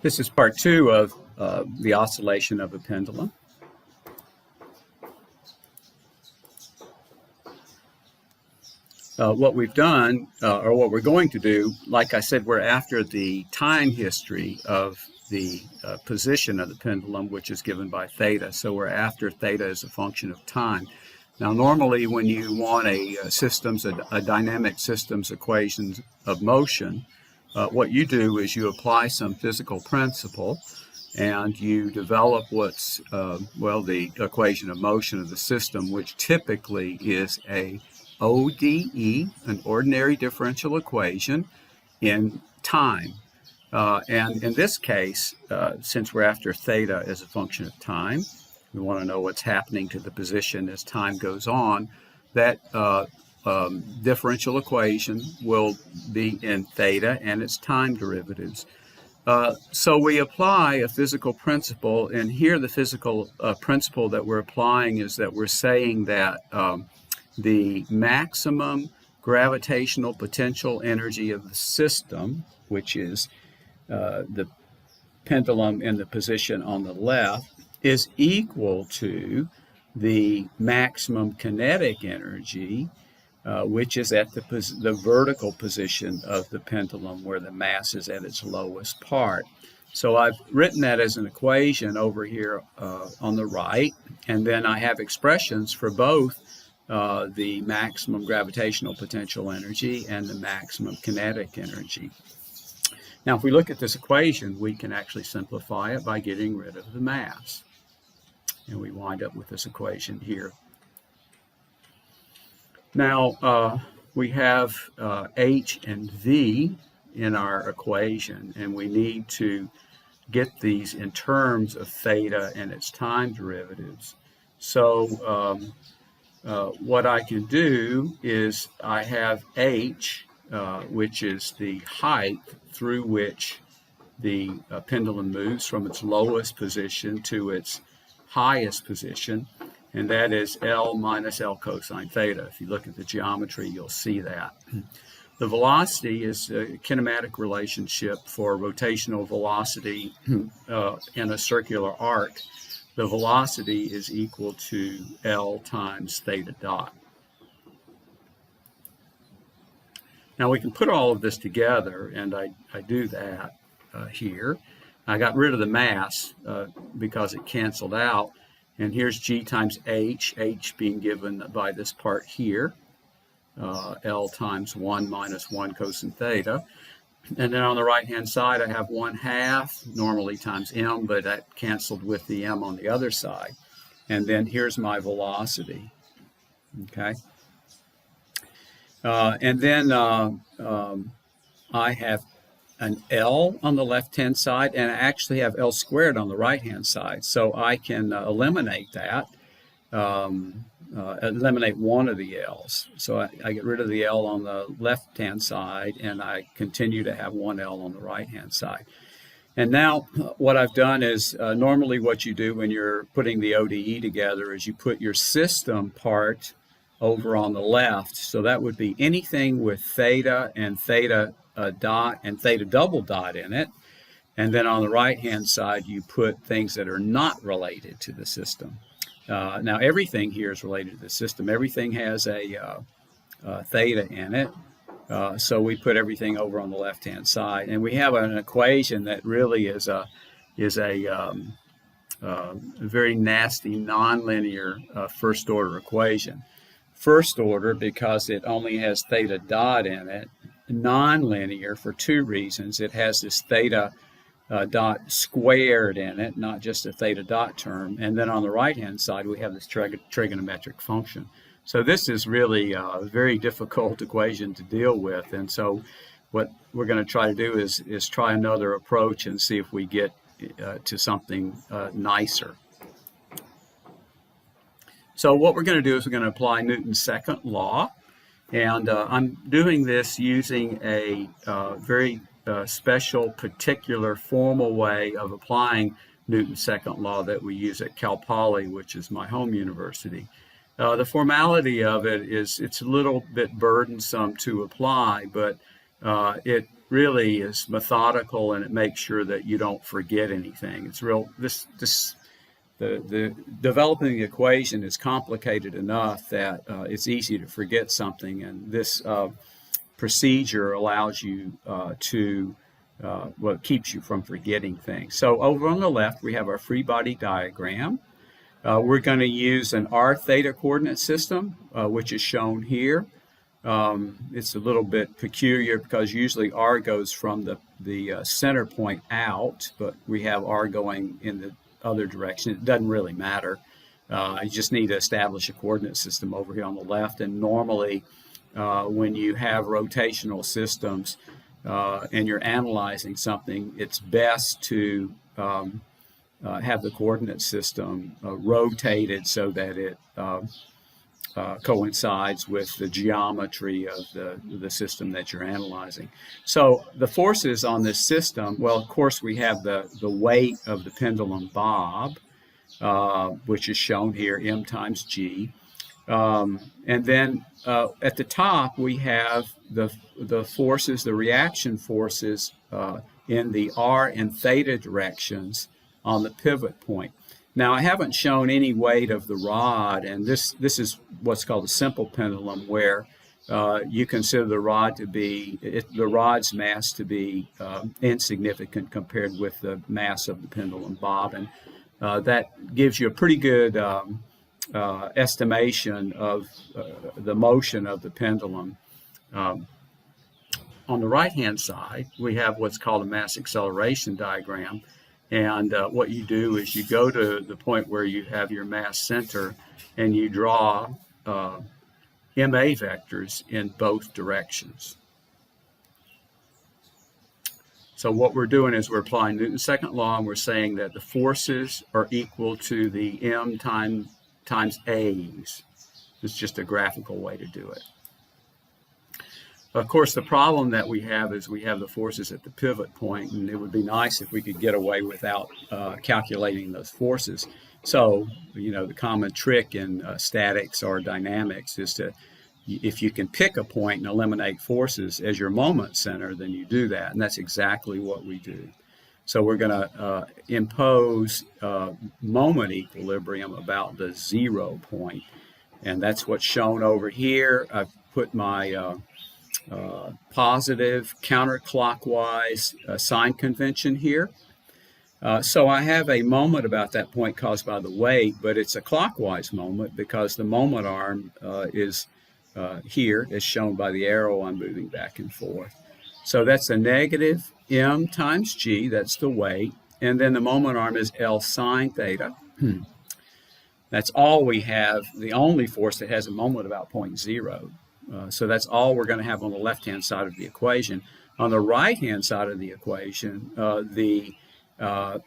This is part two of the oscillation of a pendulum. What we've done, or what we're going to do, like I said, we're after the time history of the position of the pendulum, which is given by theta. So we're after theta as a function of time. Now, normally when you want a dynamic systems equations of motion, what you do is you apply some physical principle and you develop what's, the equation of motion of the system, which typically is a ODE, an ordinary differential equation in time. And in this case, since we're after theta as a function of time, we want to know what's happening to the position as time goes on, that differential equation will be in theta and its time derivatives. So we apply a physical principle, and here the physical principle that we're applying is that we're saying that the maximum gravitational potential energy of the system, which is the pendulum in the position on the left, is equal to the maximum kinetic energy, which is at the vertical position of the pendulum where the mass is at its lowest part. So I've written that as an equation over here on the right, and then I have expressions for both the maximum gravitational potential energy and the maximum kinetic energy. Now, if we look at this equation, we can actually simplify it by getting rid of the mass. And we wind up with this equation here. Now, we have H and V in our equation, and we need to get these in terms of theta and its time derivatives. So what I can do is I have H, which is the height through which the pendulum moves from its lowest position to its highest position, and that is L minus L cosine theta. If you look at the geometry, you'll see that. The velocity is a kinematic relationship for rotational velocity in a circular arc. The velocity is equal to L times theta dot. Now we can put all of this together, and I do that here. I got rid of the mass because it canceled out. And here's G times H, H being given by this part here, L times 1 minus 1 cosine theta. And then on the right-hand side, I have 1/2, normally times m, but that canceled with the m on the other side. And then here's my velocity, okay? And then I have an L on the left-hand side, and I actually have L squared on the right-hand side. So I can eliminate that, eliminate one of the L's. So I get rid of the L on the left-hand side, and I continue to have one L on the right-hand side. And now what I've done is normally what you do when you're putting the ODE together is you put your system part over on the left. So that would be anything with theta and theta dot and theta double dot in it. And then on the right-hand side, you put things that are not related to the system. Now, everything here is related to the system. Everything has a theta in it. So we put everything over on the left-hand side. And we have an equation that really is a very nasty nonlinear first-order equation. First order because it only has theta dot in it. Nonlinear for two reasons. It has this theta dot squared in it, not just a theta dot term. And then on the right-hand side, we have this trigonometric function. So this is really a very difficult equation to deal with. And so what we're going to try to do is try another approach and see if we get to something nicer. So what we're going to do is we're going to apply Newton's second law. And I'm doing this using a very special, particular, formal way of applying Newton's second law that we use at Cal Poly, which is my home university. The formality of it is it's a little bit burdensome to apply, but it really is methodical, and it makes sure that you don't forget anything. It's real. The developing the equation is complicated enough that it's easy to forget something, and this procedure allows you it keeps you from forgetting things. So over on the left, we have our free body diagram. We're going to use an r theta coordinate system, which is shown here. It's a little bit peculiar because usually r goes from the center point out, but we have r going in the other direction. It doesn't really matter. You just need to establish a coordinate system over here on the left. And normally, when you have rotational systems and you're analyzing something, it's best to have the coordinate system rotated so that it coincides with the geometry of the system that you're analyzing. So the forces on this system, well, of course, we have the weight of the pendulum bob, which is shown here, m times g. And then at the top, we have the forces, the reaction forces in the r and theta directions on the pivot point. Now, I haven't shown any weight of the rod, and this is what's called a simple pendulum, where you consider the rod's mass to be insignificant compared with the mass of the pendulum bob, and that gives you a pretty good estimation of the motion of the pendulum. On the right-hand side, we have what's called a mass acceleration diagram. And what you do is you go to the point where you have your mass center and you draw MA vectors in both directions. So what we're doing is we're applying Newton's second law, and we're saying that the forces are equal to the M times A's. It's just a graphical way to do it. Of course, the problem that we have is we have the forces at the pivot point, and it would be nice if we could get away without calculating those forces. So, the common trick in statics or dynamics is to, if you can pick a point and eliminate forces as your moment center, then you do that, and that's exactly what we do. So we're going to impose moment equilibrium about the 0 point, and that's what's shown over here. I've put my positive counterclockwise sign convention here. So I have a moment about that point caused by the weight, but it's a clockwise moment because the moment arm is here, as shown by the arrow I'm moving back and forth. So that's a negative m times g, that's the weight, and then the moment arm is L sine theta. That's all we have, the only force that has a moment about 0.0. So that's all we're going to have on the left-hand side of the equation. On the right-hand side of the equation, the MAR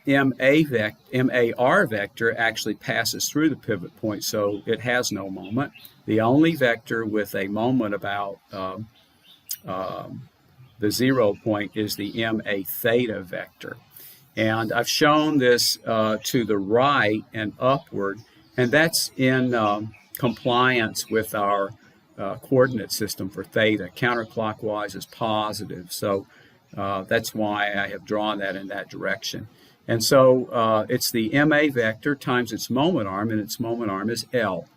vector actually passes through the pivot point, so it has no moment. The only vector with a moment about the 0 point is the MA theta vector. And I've shown this to the right and upward, and that's in compliance with our coordinate system for theta. Counterclockwise is positive, so that's why I have drawn that in that direction. And so it's the MA vector times its moment arm, and its moment arm is L.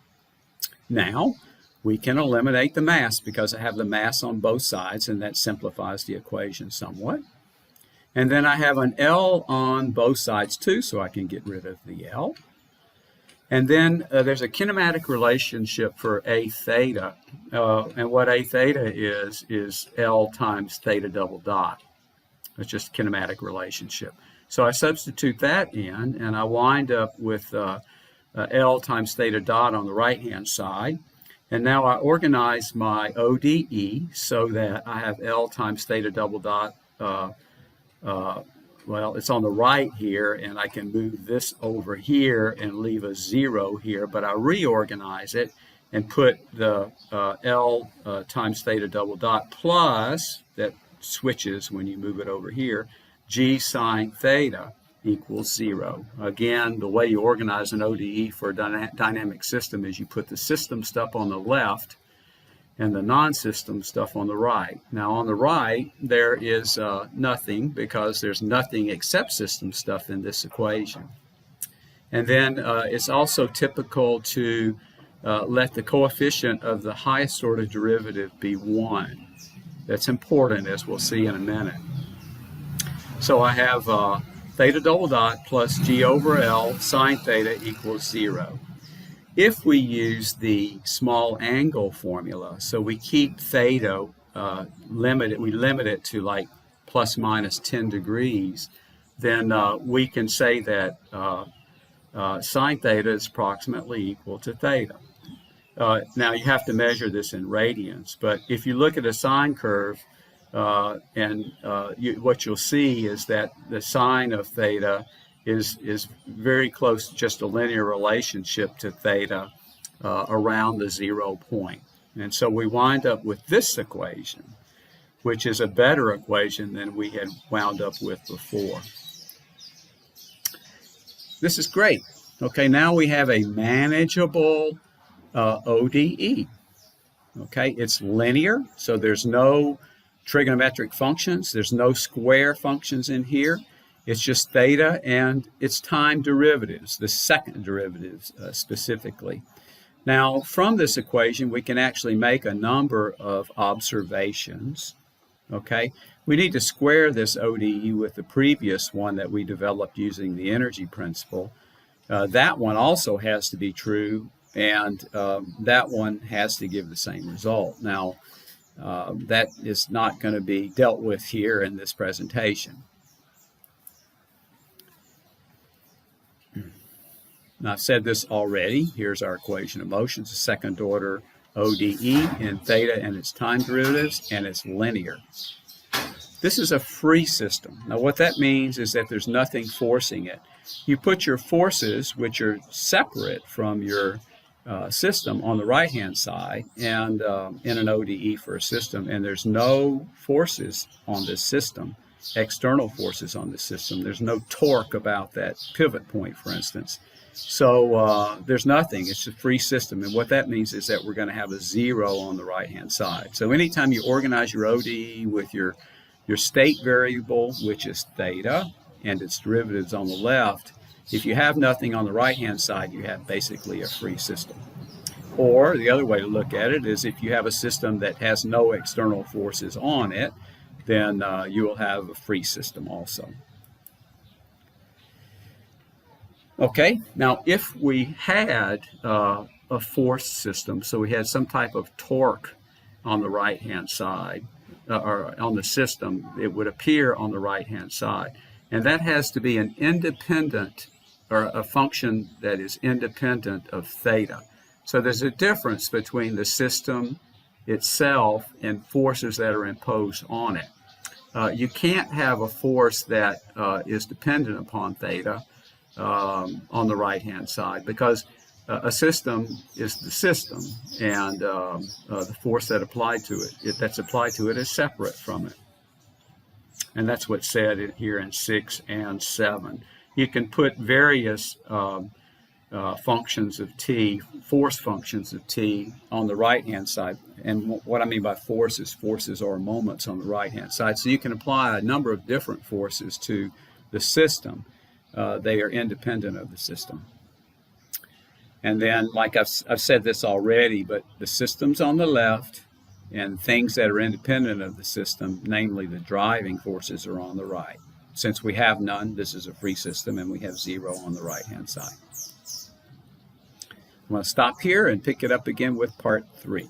Now, we can eliminate the mass because I have the mass on both sides, and that simplifies the equation somewhat. And then I have an L on both sides too, so I can get rid of the L. And then there's a kinematic relationship for A theta, and what A theta is L times theta double dot. It's just a kinematic relationship. So I substitute that in, and I wind up with L times theta dot on the right-hand side. And now I organize my ODE so that I have L times theta double dot. Well, it's on the right here, and I can move this over here and leave a 0 here, but I reorganize it and put the L times theta double dot plus, that switches when you move it over here, G sine theta equals 0. Again, the way you organize an ODE for a dynamic system is you put the system stuff on the left, and the non-system stuff on the right. Now on the right, there is nothing, because there's nothing except system stuff in this equation. And then it's also typical to let the coefficient of the highest order derivative be 1. That's important, as we'll see in a minute. So I have theta double dot plus g over L sine theta equals 0. If we use the small angle formula, so we keep theta we limit it to like plus minus 10 degrees, then we can say that sine theta is approximately equal to theta. Now you have to measure this in radians, but if you look at a sine curve, what you'll see is that the sine of theta is very close to just a linear relationship to theta around the 0 point. And so we wind up with this equation, which is a better equation than we had wound up with before. This is great. Okay, now we have a manageable ODE. Okay, it's linear, so there's no trigonometric functions, there's no square functions in here. It's just theta and its time derivatives, the second derivatives specifically. Now, from this equation, we can actually make a number of observations. Okay, we need to square this ODE with the previous one that we developed using the energy principle. That one also has to be true, and that one has to give the same result. Now, that is not going to be dealt with here in this presentation. Now, I've said this already. Here's our equation of motion. It's a second order ODE in theta and its time derivatives, and it's linear. This is a free system. Now, what that means is that there's nothing forcing it. You put your forces, which are separate from your system, on the right-hand side, and in an ODE for a system, and there's no forces on this system, external forces on this system. There's no torque about that pivot point, for instance. So there's nothing. It's a free system, and what that means is that we're going to have a 0 on the right-hand side. So anytime you organize your ODE with your state variable, which is theta, and its derivatives on the left, if you have nothing on the right-hand side, you have basically a free system. Or the other way to look at it is if you have a system that has no external forces on it, then you will have a free system also. Okay, now if we had a forced system, so we had some type of torque on the right-hand side, or on the system, it would appear on the right-hand side. And that has to be an independent, or a function that is independent of theta. So there's a difference between the system itself and forces that are imposed on it. You can't have a force that is dependent upon theta on the right-hand side, because a system is the system, and the force that applied to it, that's applied to it, is separate from it. And that's what's said here in 6 and 7. You can put various functions of t, force functions of t, on the right-hand side. And what I mean by forces are moments on the right-hand side. So you can apply a number of different forces to the system. They are independent of the system. And then, like I've said this already, but the system's on the left, and things that are independent of the system, namely the driving forces, are on the right. Since we have none, this is a free system, and we have 0 on the right-hand side. I'm going to stop here and pick it up again with part 3.